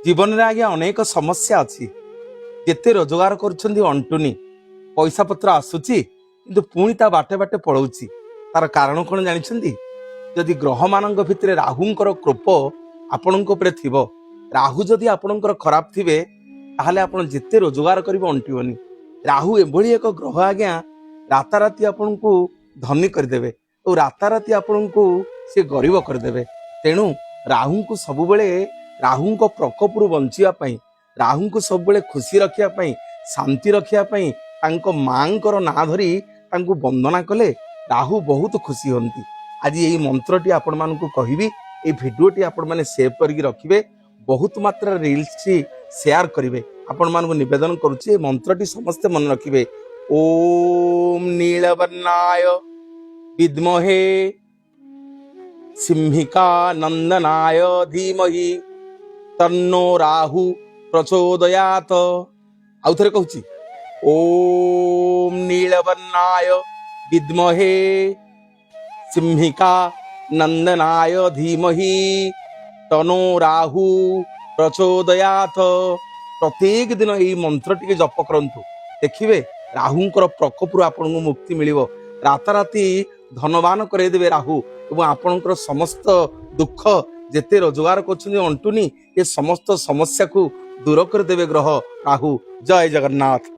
जीवन में आज्ञा अनेक समस्या अच्छी जिते रोजगार करंटुनी पैसा पत्र आसूची किंतु पुणी ता बाटे बाटे पड़ौची तार कारण कौन जानी जदि ग्रह मान भितर राहुंकर कृप आपण थो राहु जदि आपणकर खराब थे ताहले आपण जिते रोजगार कर अंटिबनी। राहु एभली एक ग्रह आज्ञा राताराति आपण को धनी करदेवे और राताराति आपण को से गरीब करदेवे। तेणु राहु को सबुबले राहु प्रकोपरू बंचिया राहु को सब खुशी रखिया शांति रखिया मांकर ना धरी वंदना कले राहु बहुत खुशी होती। आज यही मंत्रटी आपण मानकु कहबी ये भिडियोटी आपण माने सेव करके रखिबे बहुत मात्रा रील्स शेयर करिवे आपण मानकु निवेदन करूची मंत्रटी समस्ते मन रखिबे। ओम नीलवर्णाय विद्महे सिंहिका नंदनाय धीमहि तन्नो राहु प्रचोदयात। आउ थरे कहूची ओम नीलवर्णाय विद्महे सिंहिका नंदनाय धीमहि तनो राहु प्रचोदयात। प्रत्येक दिन यही मंत्र टी जप करंतु देखिए राहुंकर प्रकोपरू आपन को मुक्ति मिलिबो। राताराति धनवान करदेवे राहु एवं आपणकर समस्त दुख जेते रोजगार कर अंटुनी ये समस्त समस्या को दूर करदेवे ग्रह राहु। जय जगन्नाथ।